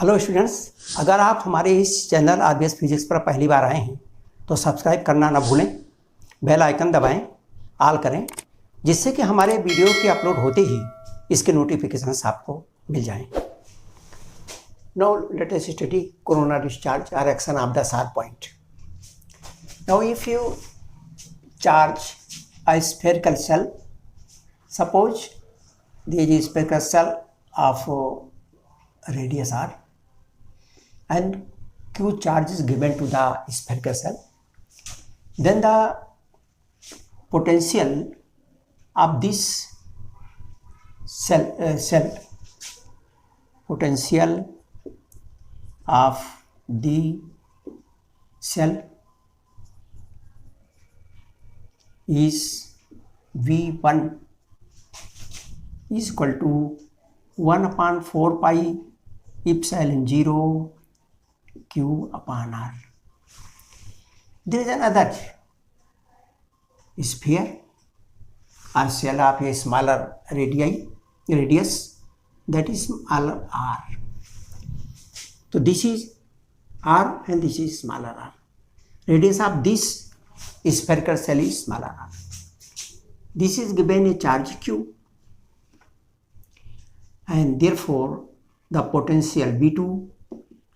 Hello students, अगर आप हमारे इस चैनल आरबीएस फिजिक्स पर पहली बार आए हैं तो सब्सक्राइब करना ना भूलें, बेल आइकन दबाएं, ऑल करें, जिससे कि हमारे वीडियो के अपलोड होते ही इसके नोटिफिकेशंस आपको मिल जाएं। Now let us study corona discharge और action of the sharp point. Now if you charge a spherical cell, suppose there is a spherical cell of radius r and q charge is given to the spherical cell, then the potential of this cell potential of the cell is V1 is equal to 1 upon 4 pi epsilon 0 q upon r. There is another sphere or cell of a smaller radius, that is smaller r. So this is r and this is smaller r. Radius of this spherical cell is smaller r. This is given a charge q, and therefore the potential V2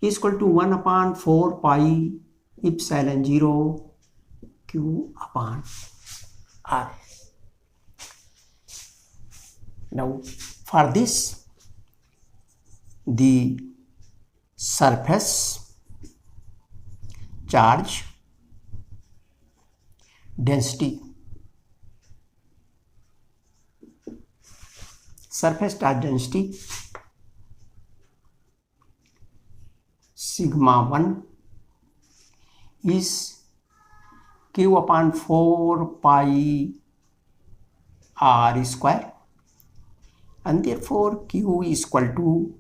is equal to 1 upon 4 pi epsilon 0 q upon r. Now for this, the surface charge density, surface charge density sigma 1 is q upon 4 pi r square, and therefore q is equal to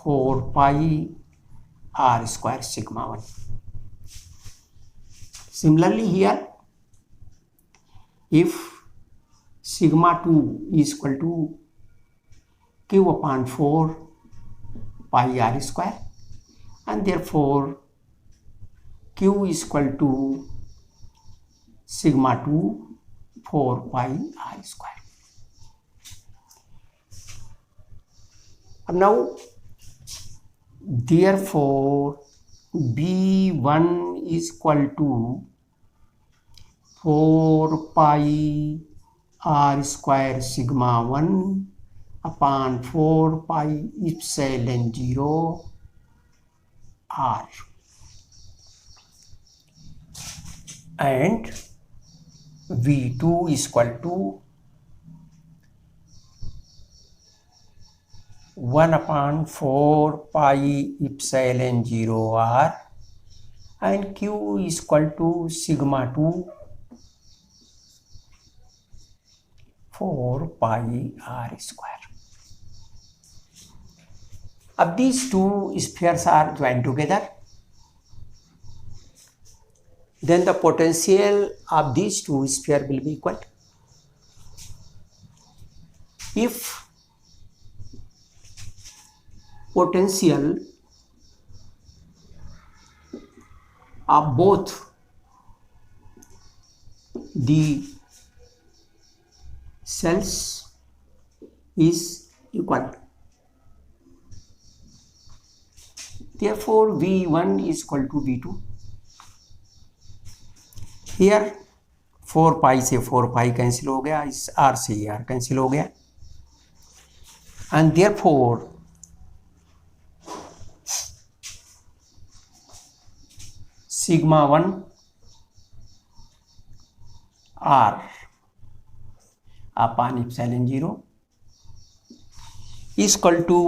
4 pi r square sigma 1. Similarly here, if sigma 2 is equal to q upon 4 pi r square, and therefore q is equal to sigma 2 4 pi r square. Now therefore B1 is equal to 4 pi r square sigma 1 upon 4 pi epsilon 0 r, and V2 is equal to 1 upon 4 pi epsilon 0 r, and q is equal to sigma 2 4 pi r square. अब these two spheres are joined together, then the potential of these two spheres will be equal. If potential of both the cells is equal, therefore V1 is equal to V2. Here 4 pi से 4 pi cancel हो गया, इस r से r cancel हो गया, and therefore sigma 1 r upon epsilon 0 is equal to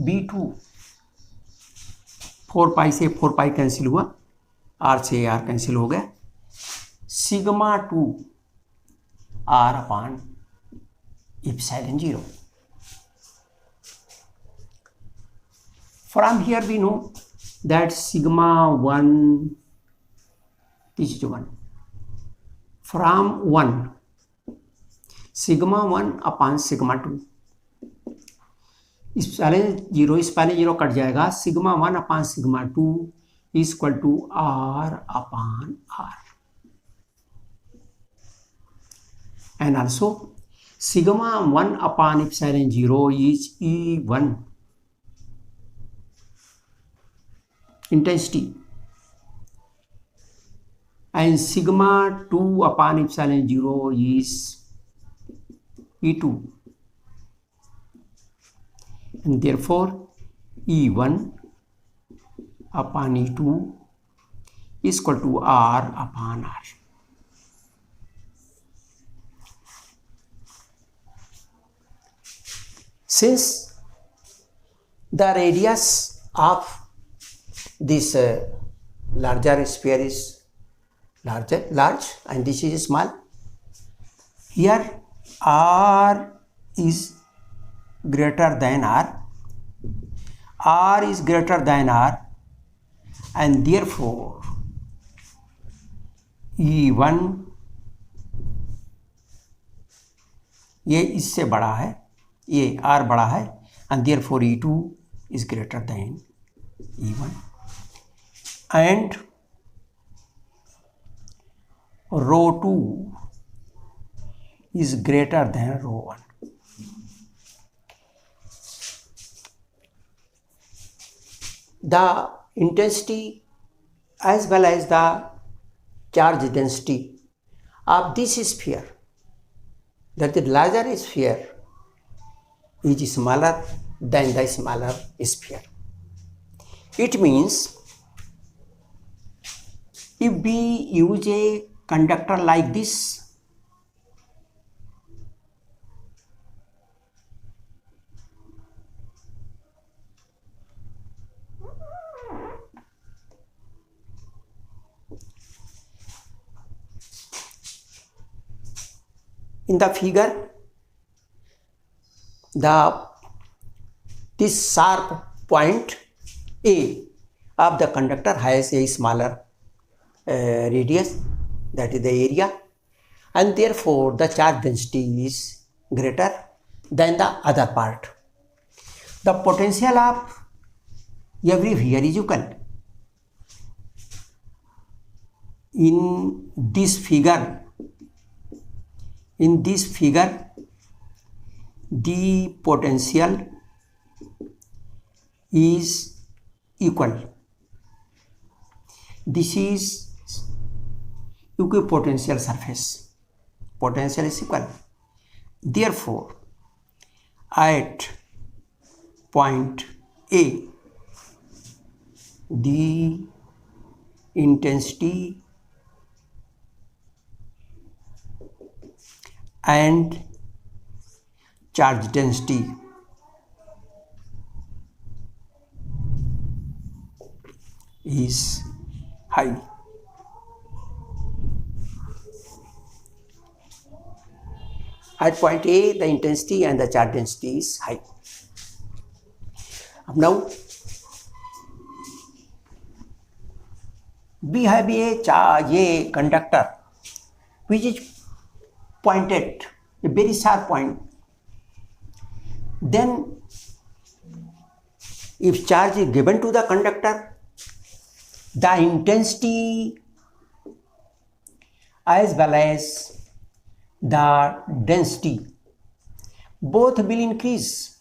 B2. 4 pi से 4 pi cancel हुआ, r से r कैंसिल हो गया, sigma 2 r upon epsilon 0. From here we know that sigma 1, this is 1, from 1 sigma 1 upon sigma 2 इस पहले zero cut जाएगा, sigma 1 upon sigma 2 is equal to r upon r, and also sigma 1 upon epsilon 0 is E1 intensity, and sigma 2 upon epsilon 0 is E2, and therefore E1 upon E2 is equal to R upon R. Since the radius of this larger sphere is large and this is small, here R is greater than R is greater than R, and therefore E1 ये इससे बड़ा है, ये R बड़ा है, and therefore E2 is greater than E1, and rho 2 is greater than rho 1. The intensity as well as the charge density of this sphere, that the larger sphere is smaller than the smaller sphere. It means if we use a conductor like this, in the figure, this sharp point A of the conductor has a smaller radius, that is the area, and therefore the charge density is greater than the other part. The potential of everywhere is equal. In this figure, the potential is equal. This is equipotential surface. Potential is equal. Therefore, at point A, the intensity and charge density is high. At point A, the intensity and the charge density is high. Now, we have a conductor which is pointed, a very sharp point. Then, if charge is given to the conductor, the intensity as well as the density both will increase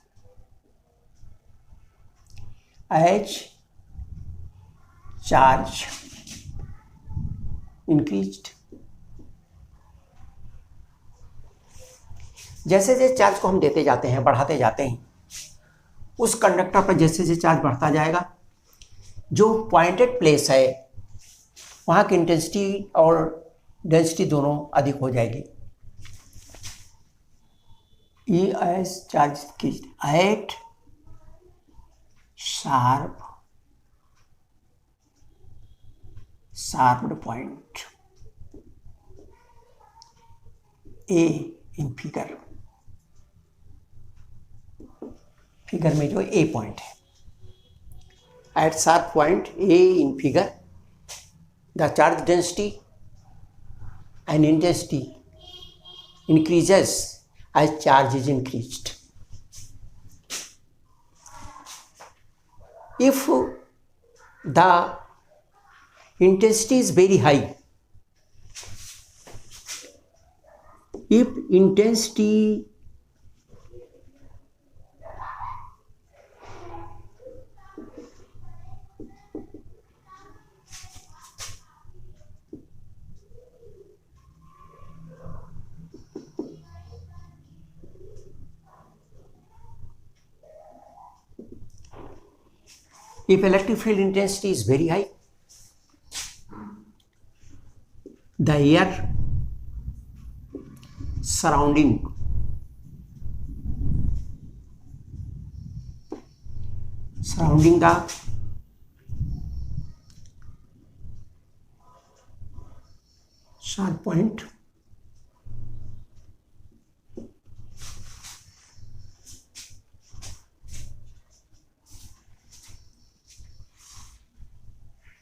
as charge increased. जैसे जैसे charge को हम देते जाते हैं, बढ़ाते जाते हैं, उस कंडक्टर पर जैसे जैसे चार्ज बढ़ता जाएगा, जो पॉइंटेड प्लेस है वहाँ की इंटेंसिटी और डेंसिटी दोनों अधिक हो जाएगी. E as charge increased at sharp point A in figure में जो A point है, at sharp point A in figure, the charge density and intensity increases as charge is increased. if the intensity is very high, if intensity if electric field intensity is very high, the air surrounding the sharp point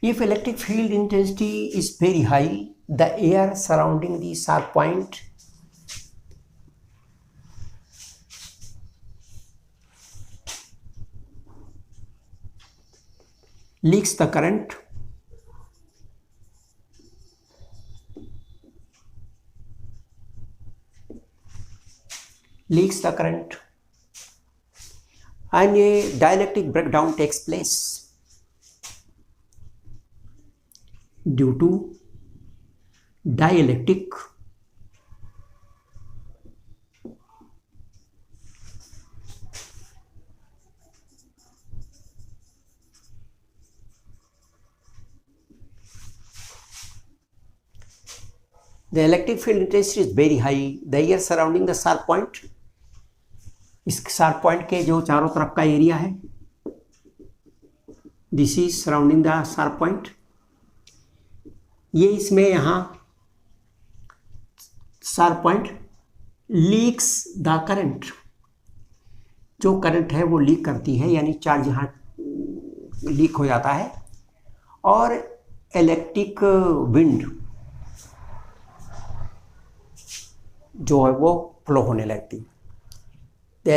if electric field intensity is very high, the air surrounding the sharp point leaks the current and a dielectric breakdown takes place due to dielectric the electric field intensity is very high, the air surrounding the sharp point, इस sharp point के जो चारों तरफ का area है, this is surrounding the sharp point, ये इसमें यहाँ sharp point leaks the current, जो करंट है वो लीक करती है, यानी चार्ज यहाँ लीक हो जाता है और इलेक्ट्रिक विंड जो है वो फ्लो होने लगती है, द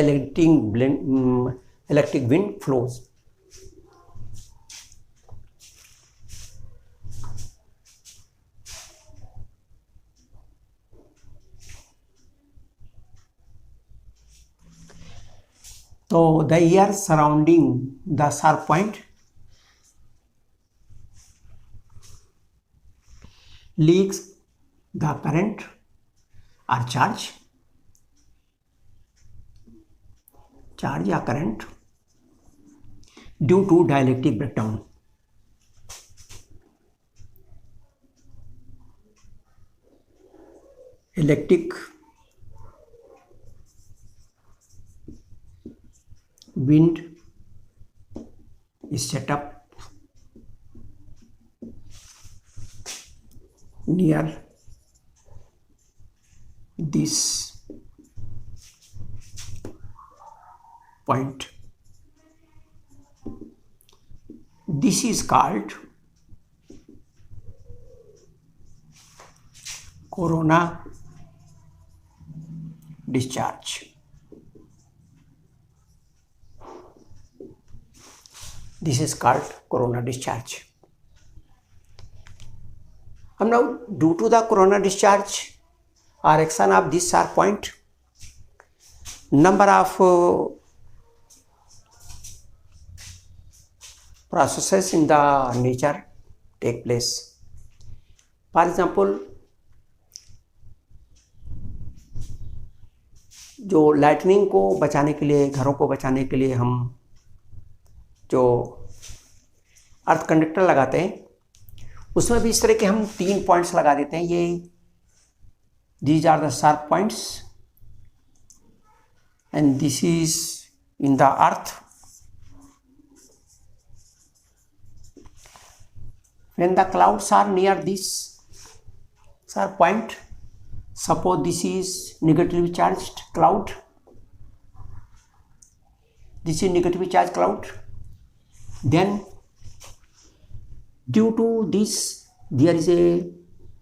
इलेक्ट्रिक विंड फ्लोज। तो the air surrounding the sharp point leaks the current or charge या current due to dielectric breakdown. Electric wind is set up near this point. This is called corona discharge. This is called corona discharge. And now, due to the corona discharge or action of this sharp point, number of processes in the nature take place. For example, जो lightning को बचाने के लिए, घरों को बचाने के लिए हम जो अर्थ कंडक्टर लगाते हैं, उसमें भी इस तरह के हम 3 पॉइंट्स लगा देते हैं। ये these are the sharp points and this is in the earth. When the clouds are near this sharp point, suppose this is negatively charged cloud, this is negatively charged cloud, then due to this there is a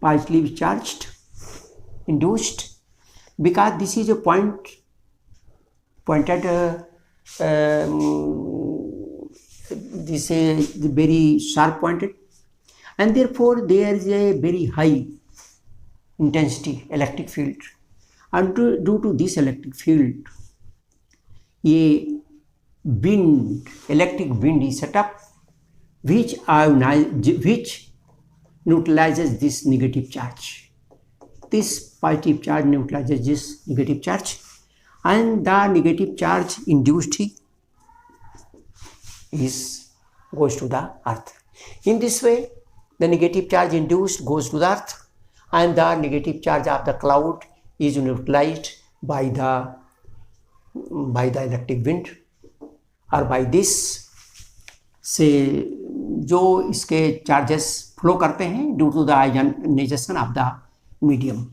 positively charged induced, because this is a pointed this is very sharp pointed, and therefore there is a very high intensity electric field, and due to this electric field, a electric wind is set up, which neutralizes this negative charge. This positive charge neutralizes this negative charge, and the negative charge induced goes to the earth. In this way, the negative charge induced goes to the earth, and the negative charge of the cloud is neutralized by the electric wind, और by this से जो इसके charges flow करते हैं due to the ionization of the medium,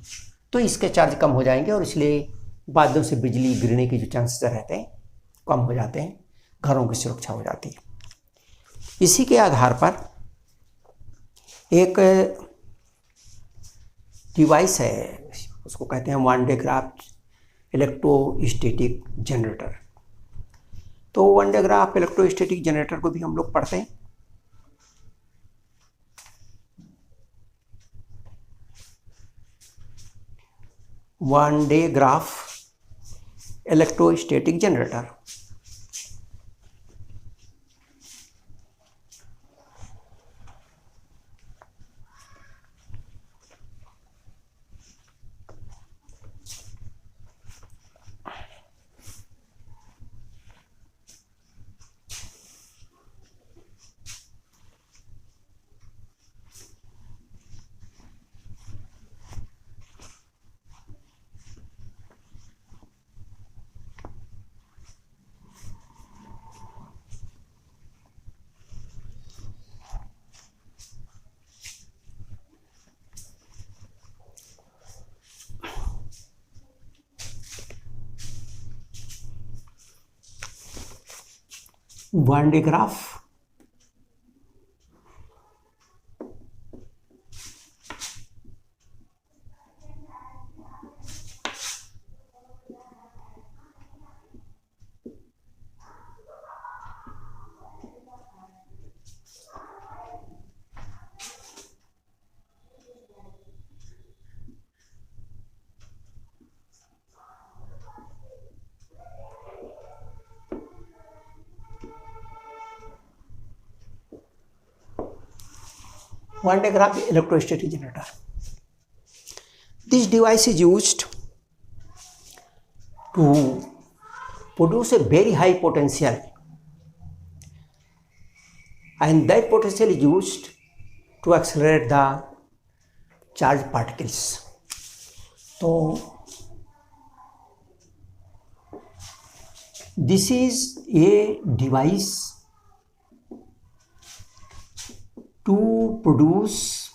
तो इसके charge कम हो जाएंगे और इसलिए बादलों से बिजली गिरने के जो चांसेस रहते हैं कम हो जाते हैं, घरों की सुरक्षा हो जाती है। इसी के आधार पर एक डिवाइस है, उसको कहते हैं Van de Graaff electrostatic generator. तो Van de Graaff electrostatic generator को भी हम लोग पढ़ते हैं। Van de Graaff electrostatic generator Van de Graaff one day graph electrostatic generator. This device is used to produce a very high potential, and that potential is used to accelerate the charged particles. So this is a device to produce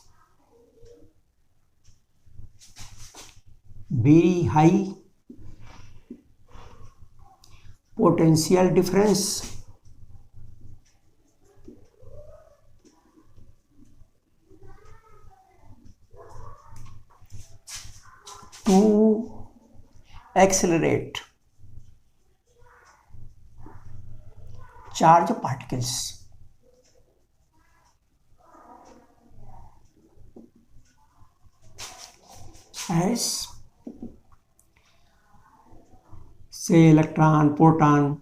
very high potential difference to accelerate charged particles. As say electron, proton,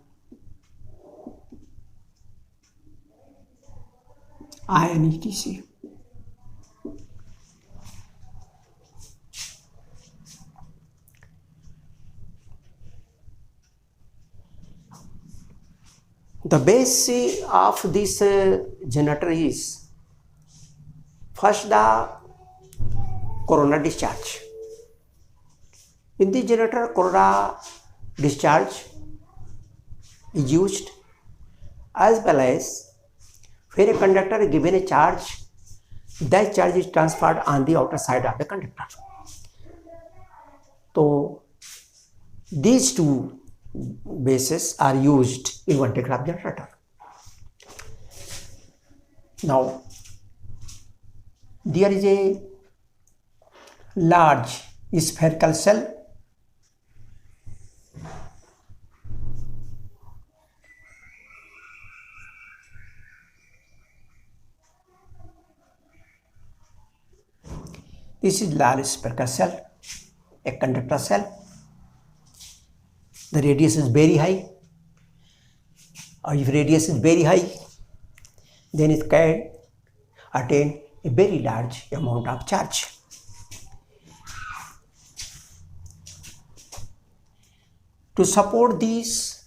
ion, etc. The base of this generator is first the corona discharge. In this generator, corona discharge is used, as well as when a conductor is given a charge, that charge is transferred on the outer side of the conductor. So these two bases are used in one day graph generator. Now there is a large spherical cell This is large spherical cell, a conductor cell. The radius is very high. Or if radius is very high, then it can attain a very large amount of charge. To support these,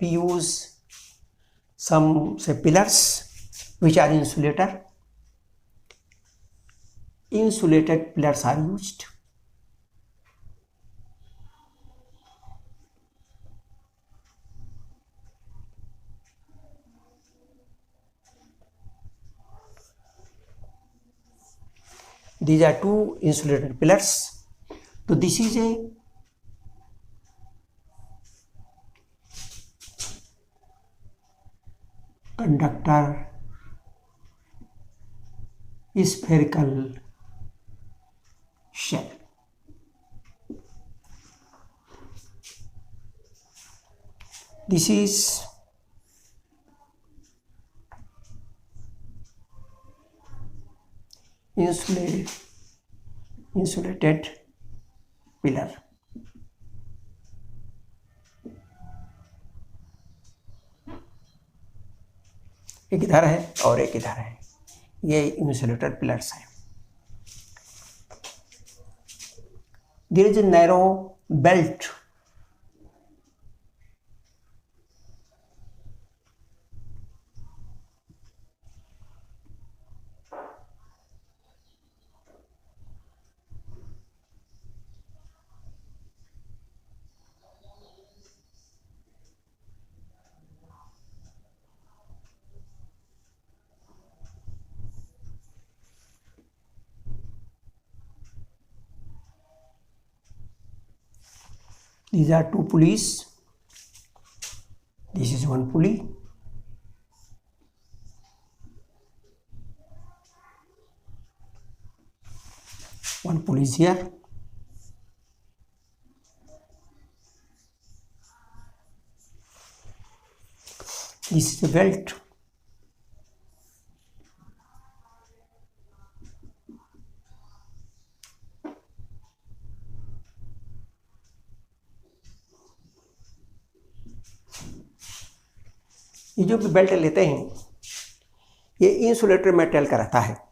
we use some pillars which are insulator. Insulated pillars are used. These are two insulated pillars. So this is a conductor spherical shell. This is insulated pillar. एक इधर है और एक इधर है, ये insulated pillars है. There is a narrow belt These are two pulleys. This is one pulley. One pulley is here. This is the belt. ये जो बेल्ट लेते हैं ये इंसुलेटर मेटेरियल का रहता है.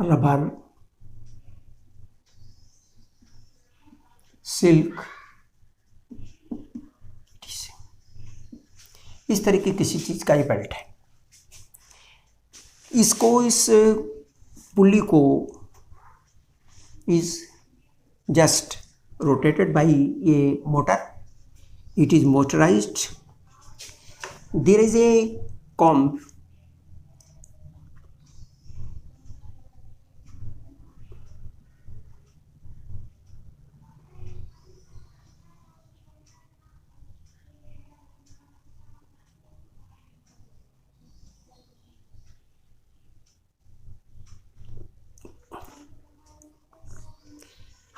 रबर, सिल्क, इस तरह की किसी चीज का ये बेल्ट है. इसको इस पुल्ली को is just rotated by a motor. It is motorized. There is a comb.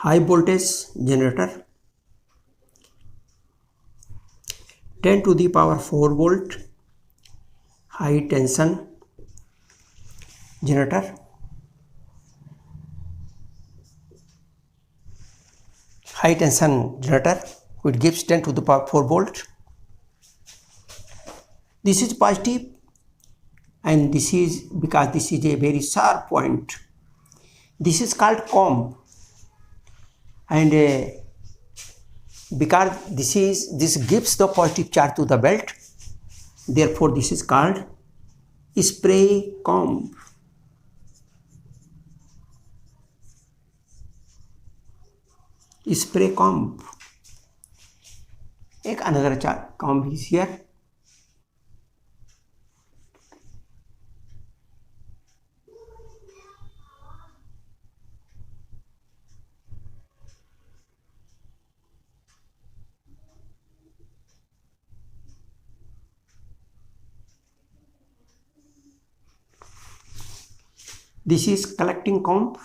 High voltage generator, 10 to the power 4 volt high tension generator. High tension generator which gives 10 to the power 4 volt. This is positive and this is because this is a very sharp point. This is called comb. And because this gives the positive charge to the belt, therefore this is called spray comb. Spray comb. Another comb is here. This is collecting comb.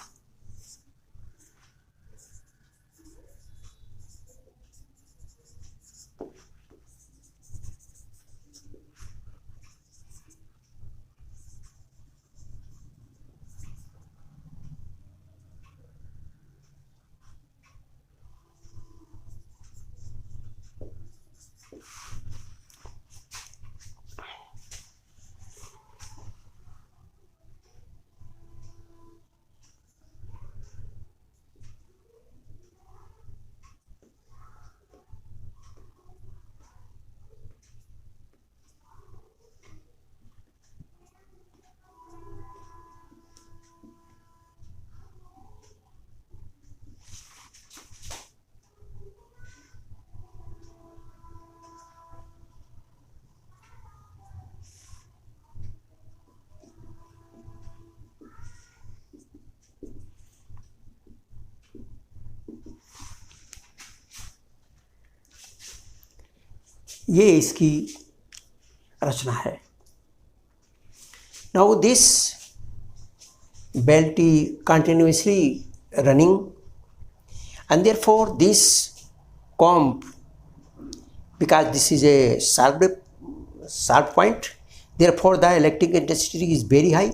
ये इसकी रचना है. Now this belt is continuously running, and therefore this comb, because this is a sharp point, therefore the electric intensity is very high.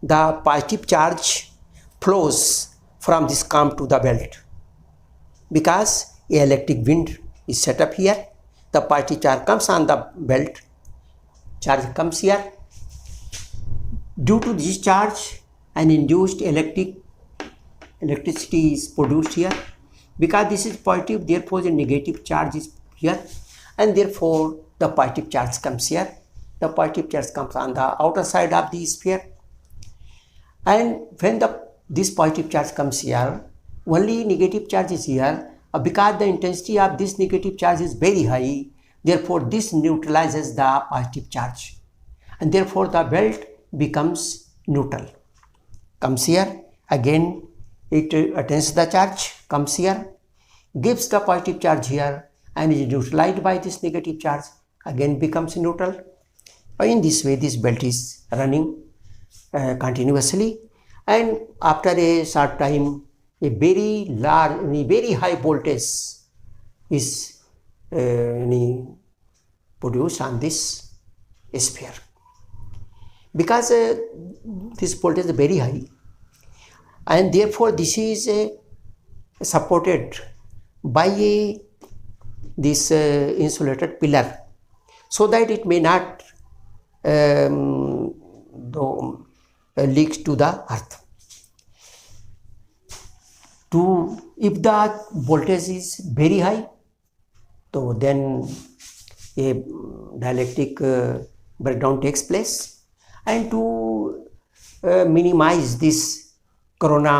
The positive charge flows from this comb to the belt. Because a electric wind is set up here, the positive charge comes on the belt, charge comes here. Due to this charge, an induced electricity is produced here. Because this is positive, therefore the negative charge is here, and therefore the positive charge comes here. The positive charge comes on the outer side of the sphere, and when this positive charge comes here, only negative charge is here. Because the intensity of this negative charge is very high, therefore this neutralizes the positive charge, and therefore the belt becomes neutral. Comes here, again it attains the charge, comes here, gives the positive charge here, and is neutralized by this negative charge, again becomes neutral. In this way this belt is running continuously, and after a short time a very large, very high voltage is produced on this sphere. Because this voltage is very high, and therefore this is supported by this insulated pillar, so that it may not leak to the earth. If the voltage is very high, so then a dielectric breakdown takes place, and to minimize this corona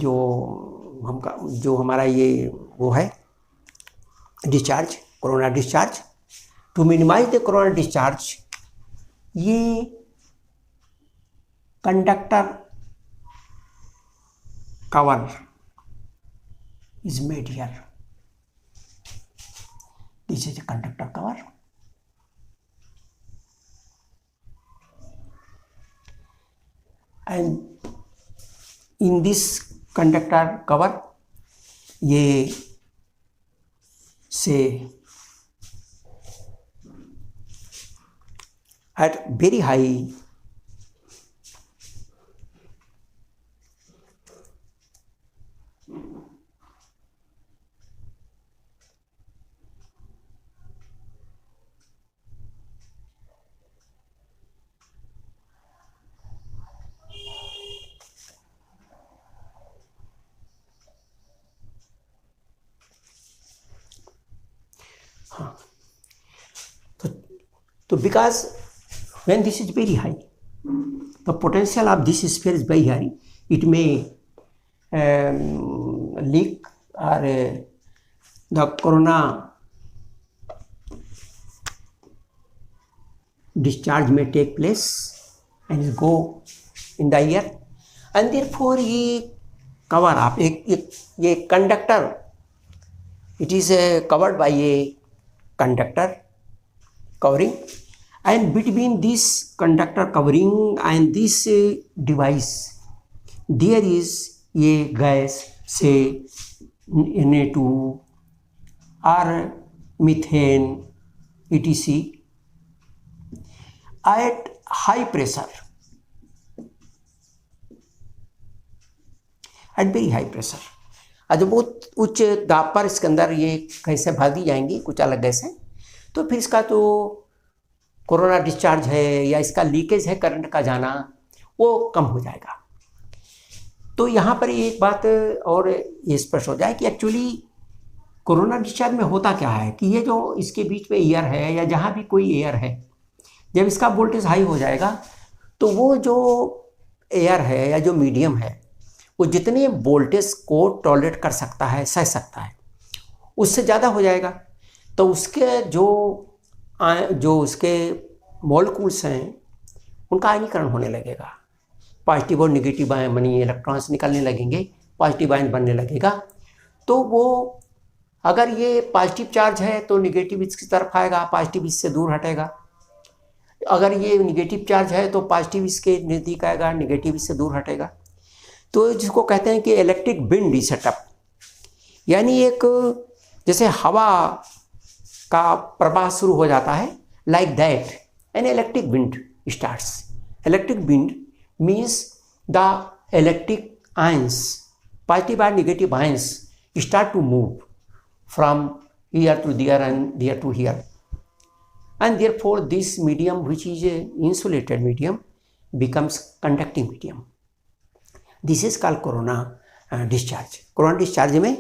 जो हमारा ये वो है discharge, corona discharge, to minimize the corona discharge, ये conductor cover is made here. This is a conductor cover, and in this conductor cover ये say at very high So because when this is very high, the potential of this sphere is very high, it may leak, or the corona discharge may take place and go in the air, and therefore ये cover up, ये conductor, it is covered by a conductor covering, and between this conductor covering and this device there is ये gas से Na2 or methane etc at high pressure, at very high pressure। जब बहुत उच्च दाब पर इसके अंदर ये गैसें भर दी जाएंगी, कुछ अलग गैसें, तो फिर इसका तो कोरोना डिस्चार्ज है या इसका लीकेज है, करंट का जाना, वो कम हो जाएगा। तो यहाँ पर एक बात और ये स्पष्ट हो जाए कि एक्चुअली कोरोना डिस्चार्ज में होता क्या है कि ये जो इसके बीच में एयर है या जहाँ भी कोई एयर है, जब इसका वोल्टेज हाई हो जाएगा तो वो जो एयर है या जो मीडियम है वो जितने वोल्टेज को टॉलरेट कर सकता है, सह सकता है, उससे ज़्यादा हो जाएगा। तो उसके जो उसके मॉलिक्यूल्स हैं उनका आयनीकरण होने लगेगा, पॉजिटिव और निगेटिव आयन मनी इलेक्ट्रॉन्स निकलने लगेंगे, पॉजिटिव आयन बनने लगेगा। तो वो अगर ये पॉजिटिव चार्ज है तो निगेटिव इसकी तरफ आएगा, पॉजिटिव इससे दूर हटेगा। अगर ये निगेटिव चार्ज है तो पॉजिटिव इसके नज़दीक आएगा, निगेटिव इससे दूर हटेगा। तो जिसको कहते हैं कि इलेक्ट्रिक विंड सेटअप, यानी एक जैसे हवा का प्रवाह शुरू हो जाता है, like that an electric wind starts. Electric wind means the electric ions, positive और negative ions start to move from here to there and there to here, and therefore this medium, which is a insulated medium, becomes conducting medium. This is called corona discharge. Corona discharge में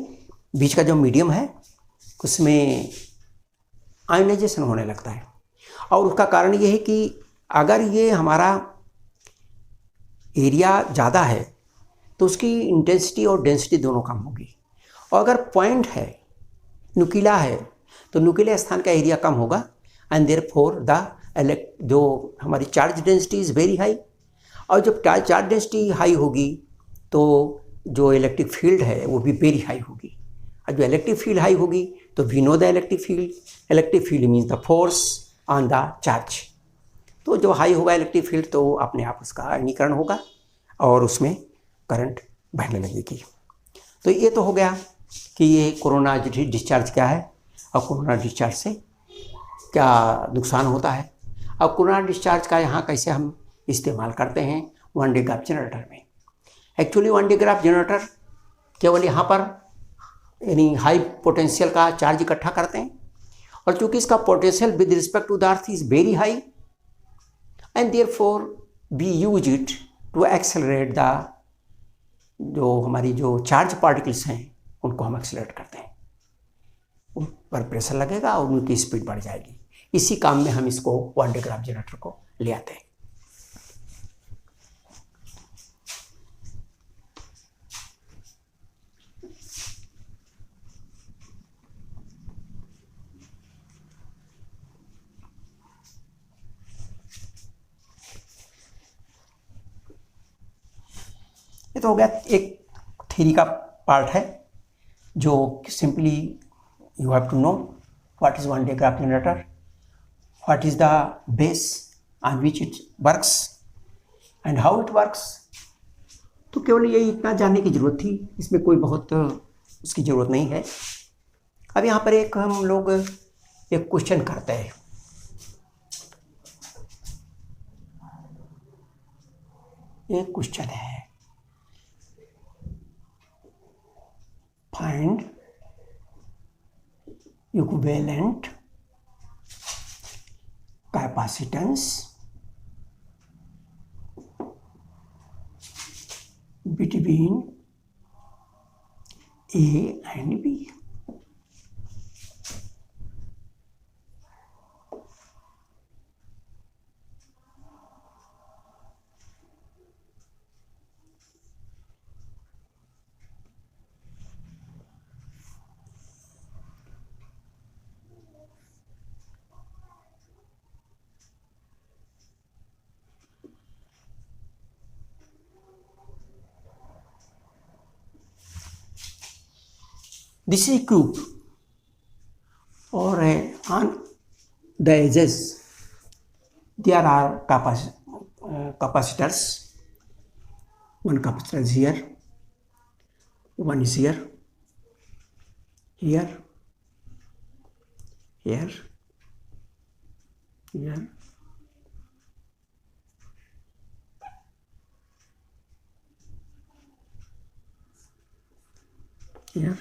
बीच का जो medium है उसमें ionisation होने लगता है, और उसका कारण ये है कि अगर ये हमारा एरिया ज़्यादा है तो उसकी इंटेंसिटी और डेंसिटी दोनों कम होगी, और अगर पॉइंट है, नुकीला है, तो नुकीले स्थान का एरिया कम होगा, एंड देयरफॉर द जो हमारी charge density is very high. और जब चार्ज डेंसिटी हाई होगी तो जो इलेक्ट्रिक फील्ड है वो भी वेरी हाई होगी, और जो इलेक्ट्रिक फील्ड हाई होगी तो we know the electric field means the force on the charge. तो जो हाई होगा इलेक्ट्रिक फील्ड तो अपने आप उसका आयनीकरण होगा और उसमें करंट बहने लगेगी। तो ये तो हो गया कि ये कोरोना डिस्चार्ज क्या है और कोरोना डिस्चार्ज से क्या नुकसान होता है, और कोरोना डिस्चार्ज का यहाँ कैसे हम इस्तेमाल करते हैं वन डे ग्राफ जनरेटर में। Actually one de Graaff generator केवल यहाँ पर यानी हाई पोटेंशियल का चार्ज इकट्ठा करते हैं, और चूँकि इसका potential with respect to the earth is very high, and therefore we use it to accelerate the जो हमारी जो चार्ज पार्टिकल्स हैं उनको हम एक्सेलरेट करते हैं, उन पर प्रेशर लगेगा और उनकी स्पीड बढ़ जाएगी। इसी काम में हम इसको वन डे ग्राफ जनरेटर को ले आते हैं। ये तो हो गया एक थ्योरी का पार्ट है जो simply you have to know what is Van de Graaff generator, what is the base on which it works and how it works. तो केवल यही इतना जानने की ज़रूरत थी, इसमें कोई बहुत उसकी ज़रूरत नहीं है। अब यहाँ पर एक हम लोग एक क्वेश्चन करते हैं। एक क्वेश्चन है, find equivalent capacitance between A and B. This is a cube, or on the edges there are capacitors. One capacitor is here, one is here, here, here, here, here,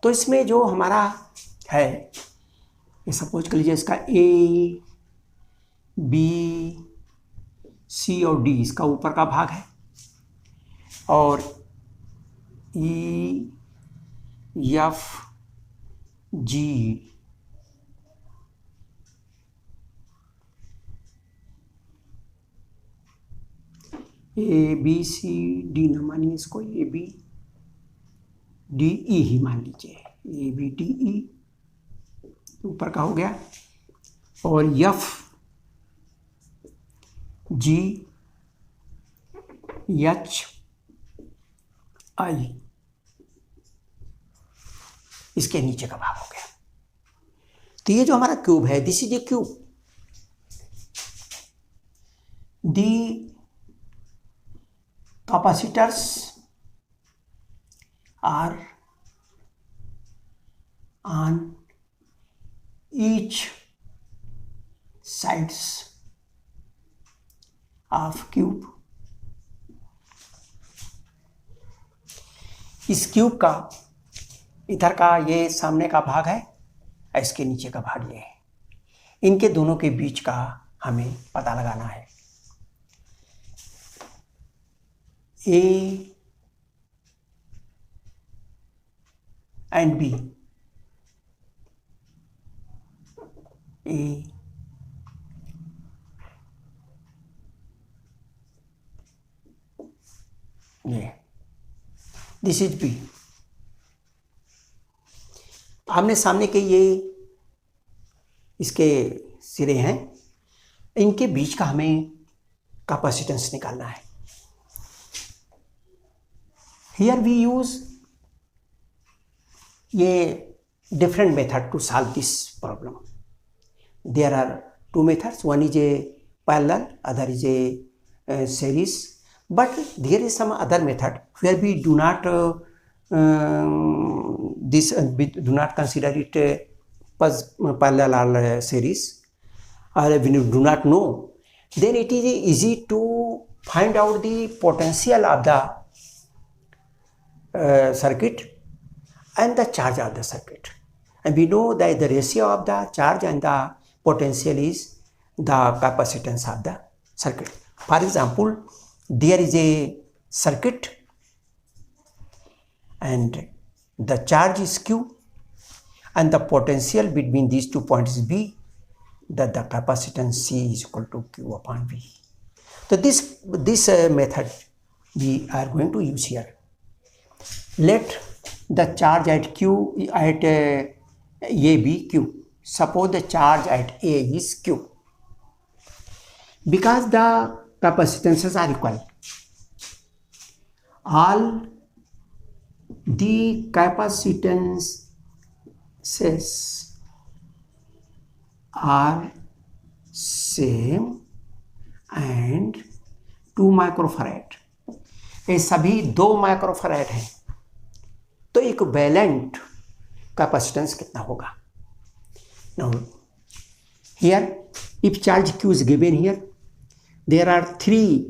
तो इसमें जो हमारा है, ये सपोज कर लीजिए इसका ए, बी, सी और डी इसका ऊपर का भाग है, और E, F, G, A B C D न मानिए इसको, ए बी डी ई ही मान लीजिए, ए बी डी ई ऊपर का हो गया, और एफ जी एच आई इसके नीचे का भाग हो गया। तो ये जो हमारा क्यूब है, this is a cube. The capacitors are on each sides of cube। इस क्यूब का इधर का ये सामने का भाग है, इसके नीचे का भाग ये है। इनके दोनों के बीच का हमें पता लगाना है। ए and B, A, ये दिस इज B। आमने सामने के ये इसके सिरे हैं, इनके बीच का हमें कैपेसिटेंस निकालना है। हियर वी यूज ये different method to solve this problem. There are two methods. One is a parallel, other is a series. But there is some other method where we do not we do not consider it parallel or series, or we do not know. Then it is easy to find out the potential of the circuit and the charge of the circuit, and we know that the ratio of the charge and the potential is the capacitance of the circuit. For example, there is a circuit and the charge is Q and the potential between these 2 points is B, that the capacitance C is equal to Q upon V. So this method we are going to use here. Let the charge at Q at A be Q. Suppose the charge at A is Q. Because the capacitances are equal, all the capacitances are same and 2 microfarad, ये सभी 2 microfarad हैं। तो equivalent capacitance कितना होगा? Now here if charge Q is given here, there are 3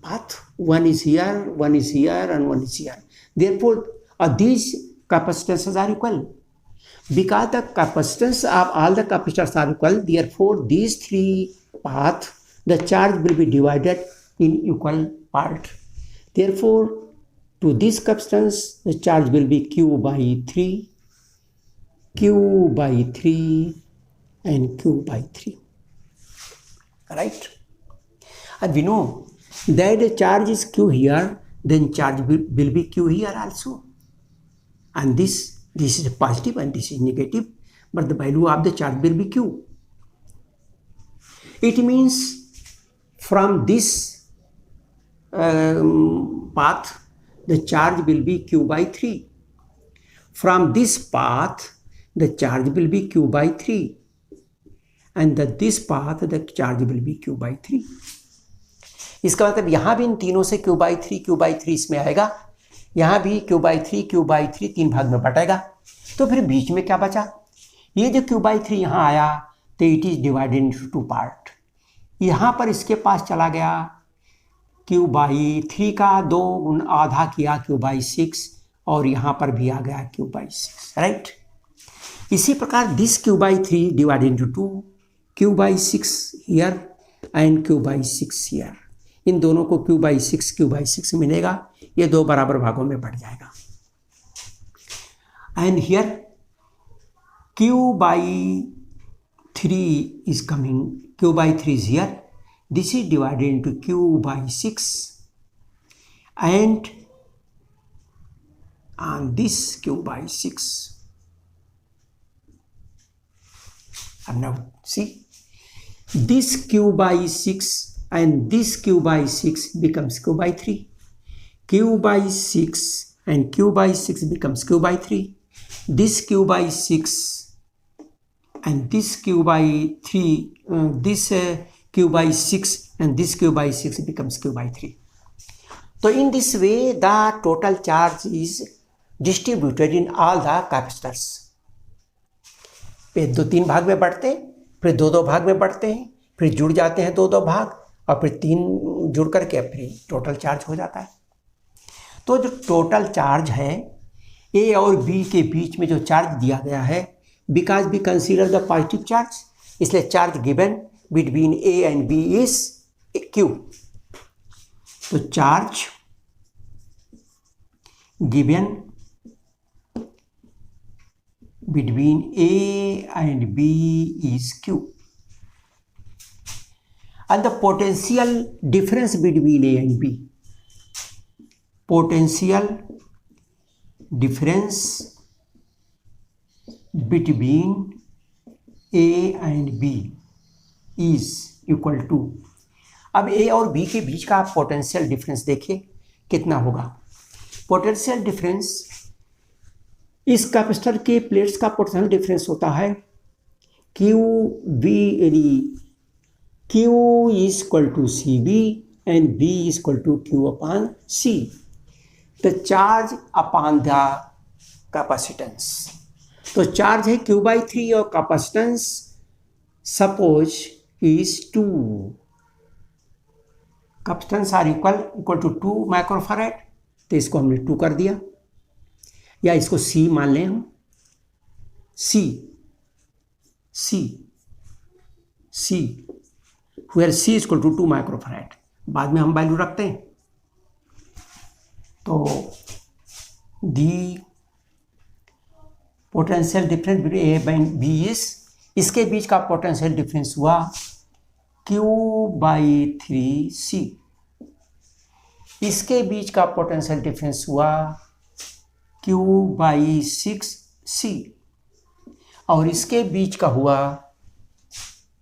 paths, one is here, one is here and one is here. Therefore these capacitances are equal. Because the capacitance of all the capacitors are equal, therefore these 3 paths the charge will be divided in equal part. Therefore to this capacitance the charge will be Q by 3, Q by 3 and Q by 3, right? And we know that the charge is Q here, then charge will be Q here also, and this is positive and this is negative, but the value of the charge will be Q. It means from this path, the charge will be q by 3. From this path, the charge will be q by 3, and this path, the charge will be q by 3. इसका मतलब यहाँ भी इन तीनों से q by 3 इसमें आएगा, यहाँ भी q by 3 तीन भाग में बटेगा। तो फिर बीच में क्या बचा? ये जो q by 3 यहाँ आया तो it is divided into 2 part. यहाँ पर इसके पास चला गया q by 3 का 2 आधा किया q by 6, और यहाँ पर भी आ गया q by 6, राइट। इसी प्रकार this q by 3 divided into 2, q by 6 here and q by 6 here. इन दोनों को q by 6 मिलेगा, ये दो बराबर भागों में बढ़ जाएगा। And here q by 3 is coming, q by 3 is here, this is divided into q by 6 and this q by 6. And now see, this q by 6 and this q by 6 becomes q by 3. Q by 6 and q by 6 becomes q by 3. This q by 6 and this q by 3, this q by 6 and this q by 6 becomes q by 3. So in this way the total charge is distributed in all the capacitors. फिर 2-3 भाग में बढ़ते हैं, फिर 2-2 भाग में बढ़ते हैं, फिर जुड़ जाते हैं 2-2 भाग, और फिर 3 जुड़ करके फिर टोटल चार्ज हो जाता है। तो जो टोटल चार्ज है ए और बी के बीच में जो चार्ज दिया गया है, because we consider the positive charge, इसलिए charge given between A and B is Q. तो charge given between A and B is Q, and the potential difference between A and B, potential difference between A and B is equal to, अब A और B के बीच का आप potential difference देखिए कितना होगा। Potential difference, इस capacitor के प्लेट्स का पोटेंशियल डिफरेंस होता है Q is equal to C V and B is equal to Q upon C, the charge upon the capacitance. तो चार्ज है क्यू बाई 3 और capacitance suppose is 2, capacitance are equal to 2 microfarad, तो इसको हमने 2 कर दिया, या इसको C मान लें हम, C where C is equal to 2 microfarad, बाद में हम वैल्यू रखते हैं। तो the potential difference between A by B is, इसके बीच का पोटेंशियल डिफरेंस हुआ Q बाई 3C, इसके बीच का पोटेंशियल डिफरेंस हुआ Q बाई 6C, और इसके बीच का हुआ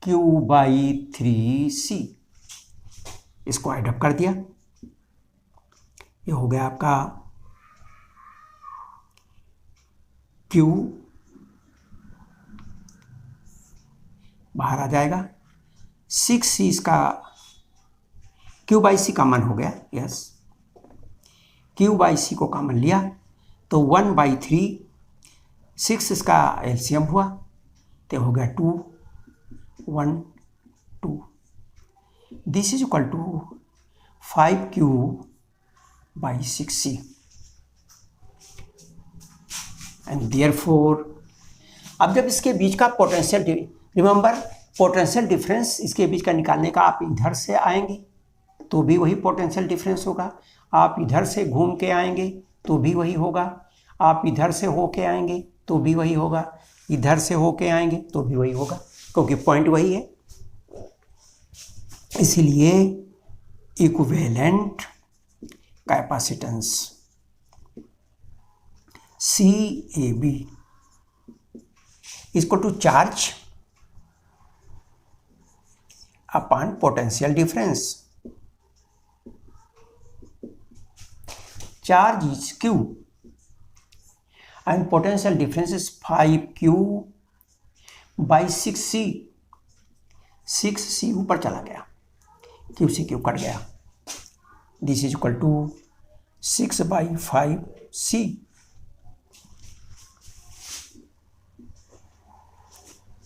Q बाई 3C। इसको एड अप कर दिया, ये हो गया आपका Q, बाहर आ जाएगा 6C, इसका Q बाई C कॉमन हो गया, यस, Q बाई C को कॉमन लिया तो 1/3, 6 इसका एलसीएम हुआ तो हो गया 2, 1, 2, this is equal to 5Q by 6C, and therefore अब जब इसके बीच का पोटेंशियल, रिमेंबर पोटेंशियल डिफरेंस इसके बीच का निकालने का, आप इधर से आएंगे तो भी वही पोटेंशियल डिफरेंस होगा, आप इधर से घूम के आएंगे तो भी वही होगा, आप इधर से होके आएंगे तो भी वही होगा, इधर से होके आएंगे तो भी वही होगा, क्योंकि पॉइंट वही है। इसलिए equivalent capacitance CAB equal to charge upon potential difference, charge is Q and potential difference is 5Q by 6C. 6C ऊपर चला गया, Q से Q कट गया. This is equal to 6 by 5C.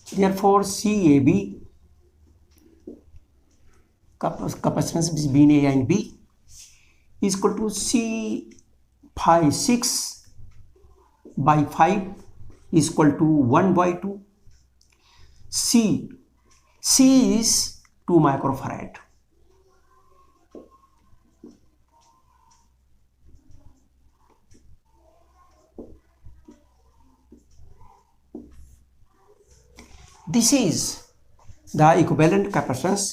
Therefore, CAB capacitance between A and B is equal to C6 by 5 is equal to 1 by 2. C is 2 microfarad. This is the equivalent capacitance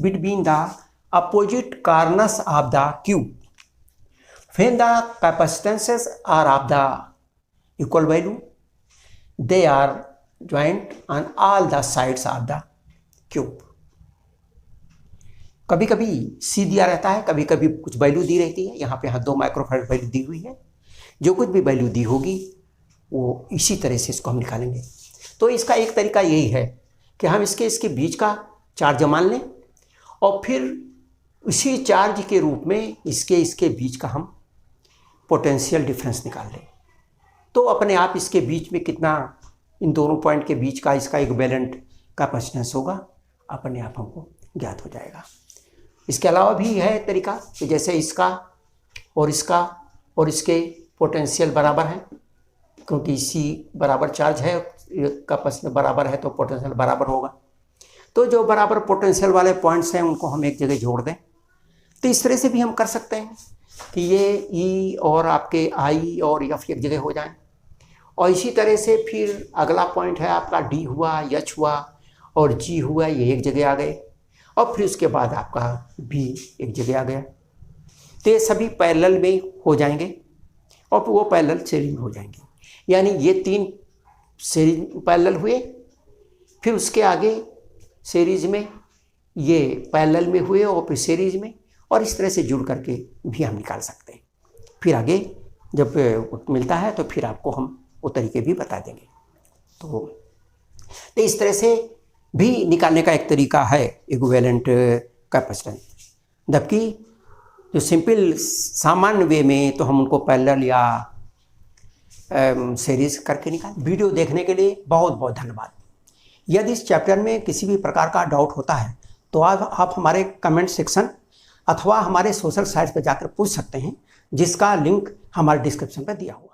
between the opposite corners of the cube. When the capacitances are of the equal value, they are joined on all the sides of the cube. कभी कभी C दिया रहता है, कभी कभी कुछ value दी रहती है. यहाँ पे 2 माइक्रोफैराड वैल्यू दी हुई है. जो कुछ भी वैल्यू दी होगी वो इसी तरह से इसको हम निकालेंगे. तो इसका एक तरीका यही है कि हम इसके बीच का चार्ज मान लें और फिर उसी चार्ज के रूप में इसके बीच का हम पोटेंशियल डिफरेंस निकाल लें. तो अपने आप इसके बीच में कितना इन दोनों पॉइंट के बीच का इसका इक्विवेलेंट कैपेसिटेंस होगा अपने आप हमको ज्ञात हो जाएगा. इसके अलावा भी है तरीका कि जैसे इसका और इसके पोटेंशियल बराबर है, क्योंकि इसी बराबर चार्ज है, कैपेसिटेंस बराबर है तो पोटेंशियल बराबर होगा. तो जो बराबर पोटेंशियल वाले पॉइंट्स हैं उनको हम एक जगह जोड़ दें. तो इस तरह से भी हम कर सकते हैं कि ये E और आपके I और F एक जगह हो जाएं. और इसी तरह से फिर अगला पॉइंट है आपका D हुआ, H हुआ और G हुआ, ये एक जगह आ गए. और फिर उसके बाद आपका B एक जगह आ गया. तो ये सभी पैरेलल में हो जाएंगे और वो पैरेलल सीरीज में हो जाएंगे. यानी ये 3 सीरीज पैरेलल हुए, फिर उसके आगे सीरीज में ये पैरेलल में हुए और फिर सीरीज में, और इस तरह से जुड़ करके भी हम निकाल सकते हैं. फिर आगे जब मिलता है तो फिर आपको हम वो तरीके भी बता देंगे. तो इस तरह से भी निकालने का एक तरीका है इक्विवेलेंट कैपेसिटेंस. जबकि जो सिंपल सामान्य वे में तो हम उनको पैरेलल या सीरीज करके निकाल. वीडियो देखने के लिए बहुत बहुत धन्यवाद. यदि इस चैप्टर में किसी भी प्रकार का डाउट होता है तो आप हमारे कमेंट सेक्शन अथवा हमारे सोशल साइट्स पर जाकर पूछ सकते हैं, जिसका लिंक हमारे डिस्क्रिप्शन पर दिया हुआ है.